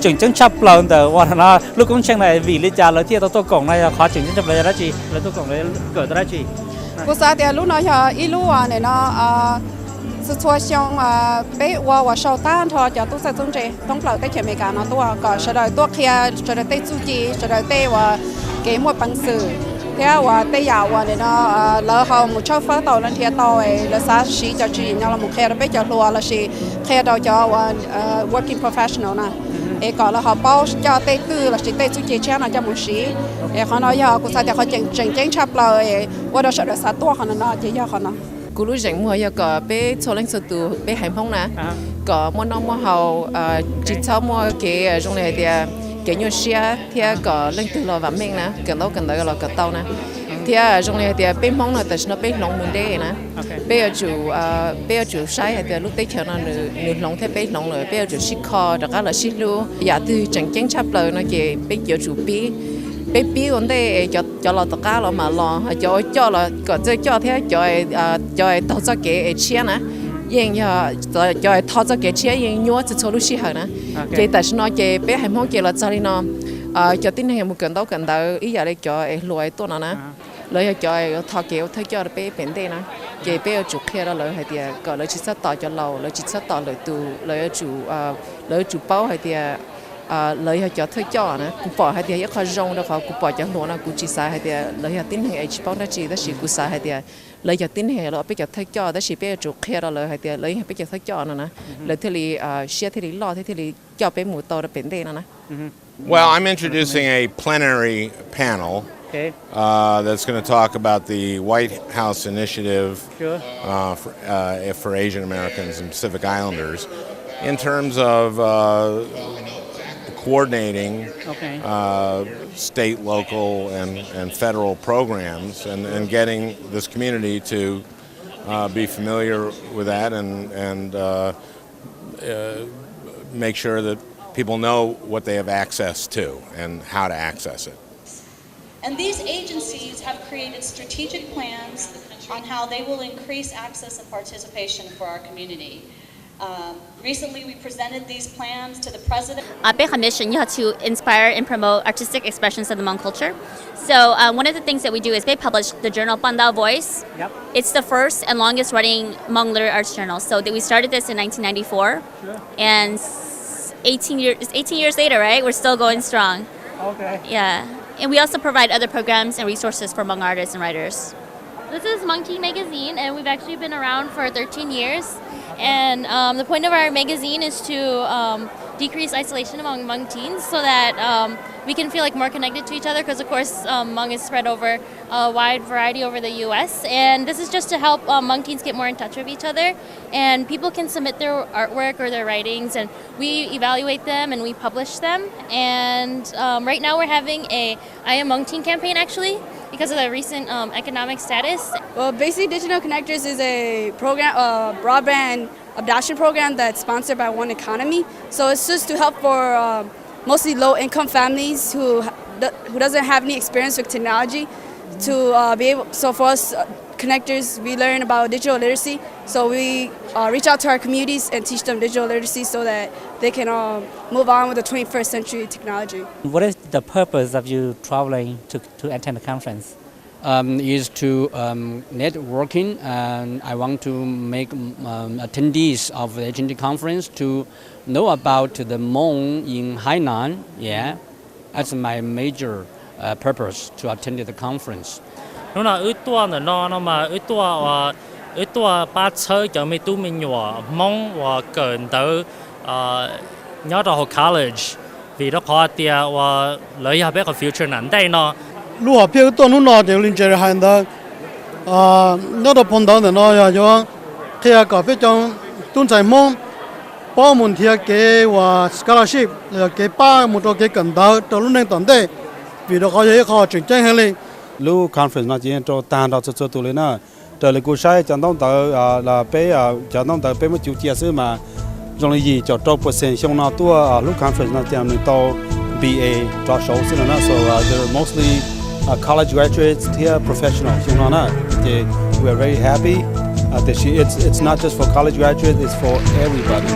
chỉnh chứng chấp lần từ qua nó lúc cũng chẳng này vì lý do là thiết tôi cổng này khó chỉnh chứng chấp lời đó chị là tôi cổng đấy cởi đó chị cô sa thì lúc nói là ít lúc này nó situation bé qua sau tan thôi cho tôi sẽ dùng chế thông lợi tới chuyện mấy cái nó tôi có sau đó tôi kia sau đó tới chú chị sau đó tới và cái một bằng sự thế và tới giàu và này nó lỡ họ một chỗ phát tàu lên thiệt tàu ấy là sao sĩ cho chị nhau là một khe đó bé cho lúa là sĩ khe đó cho working professional nè ấy còn là họ bao cho tới tư là sĩ tới chú chị cho nó cho một sĩ ấy họ nói giờ cô sa thì họ chỉnh chấp lời và đó sau đó sao tôi họ nó chỉ cho họ nó cú lúc rảnh mua giờ có bé số lần số từ bé Hải Phong nè có mua nông mua hậu chỉ sau mua cái trong này thì cái nhiều xe thì có lên từ lò vàng mình nè cần đâu là có tàu nè thì trong này thì bé mông là tại nó bé lòng mình đây nè bé chủ sai thì lúc tết chờ nó nửa lòng thế bé lòng rồi bé chủ xích kho đặc là xích lu giờ từ chẳng chén chắp lời nó chỉ bé chủ bé còn đây cho là tất cả là mà lo cho là có cho thế cho tao cho cái chia nè nhưng cho tao cho cái chia nhưng nhớ chỉ số lúc xí hả nè cái tại sao nó cái bé Hải Mong cái là cho đi nó cho tin hay một cần đâu ý giờ đây cho lùi tôi nó nè lời cho thọ kéo thấy cho bé bên đây nè cái bé chủ kia đó lời hay thì có lời chỉ sát tỏ cho lâu lời chỉ sát tỏ lời từ lời chủ bao hay thì lời hay cho thấy cho nè cũng bỏ hay thì khó rong đó họ cũng bỏ cho luôn là cũng chỉ sai hay thì lời hay tin hay chỉ bao đó chỉ cũng sai hay thì lời cho tin hay là bây giờ thấy cho đó chỉ bây giờ chủ kia đó lời hay thì lời hay bây giờ thấy cho nè lời thì share thì lo thì cho bé mù tàu đó bên đây nè. Well, I'm introducing a plenary panel that's going to talk about the White House initiative for Asian Americans and Pacific Islanders in terms of coordinating state, local, and federal programs and getting this community to be familiar with that and make sure that people know what they have access to and how to access it. And these agencies have created strategic plans on how they will increase access and participation for our community. Recently, we presented these plans to the president. Our mission is to inspire and promote artistic expressions of the Hmong culture. So one of the things that we do is they publish the journal Bandao Voice. Yep. It's the first and longest running Hmong literary arts journal. So we started this in 1994, and 18 years later, right? We're still going strong. Okay. Yeah, and we also provide other programs and resources for Hmong artists and writers. This is Hmong Teen Magazine, and we've actually been around for 13 years. And the point of our magazine is to decrease isolation among Hmong teens so that we can feel like more connected to each other because, of course, Hmong is spread over a wide variety over the U.S. And this is just to help Hmong teens get more in touch with each other. And people can submit their artwork or their writings, and we evaluate them and we publish them. And right now we're having a I Am Hmong Teen campaign, actually, because of the recent economic status. Well, Basic Digital Connectors is a program, broadband adoption program that's sponsored by One Economy. So it's just to help for mostly low-income families who doesn't have any experience with technology to be able. So for us connectors, we learn about digital literacy. So we reach out to our communities and teach them digital literacy so that they can move on with the 21st century technology. What is the purpose of you traveling to attend the conference? Is to networking, and I want to make attendees of the HND conference to know about the Hmong in Hainan. Yeah, that's my major purpose to attend the conference. Nó là ước tua nó mà ước tua ba chơi cho mấy tu mình nhỏ Hmong và cần tới nhớ到 college vì đó có tiền và lấy học cái future难带呢。如果别个多弄那就零节喊的，那到碰到的那呀就，他也搞别种东在梦，包门贴给我 scholarship， 给把木头给跟到，到路能当的，为了好也好真正下来。Lu conference 那今天做单到做多了呢，这里古晒讲到là bé讲到bé mới chịu chia sẻ mà, trong này gì cho 10% 像那多Lu conference 那这样到 BA 做手势呢 so they're mostly college graduates here, professionals. We are very happy that it's not just for college graduates, it's for everybody.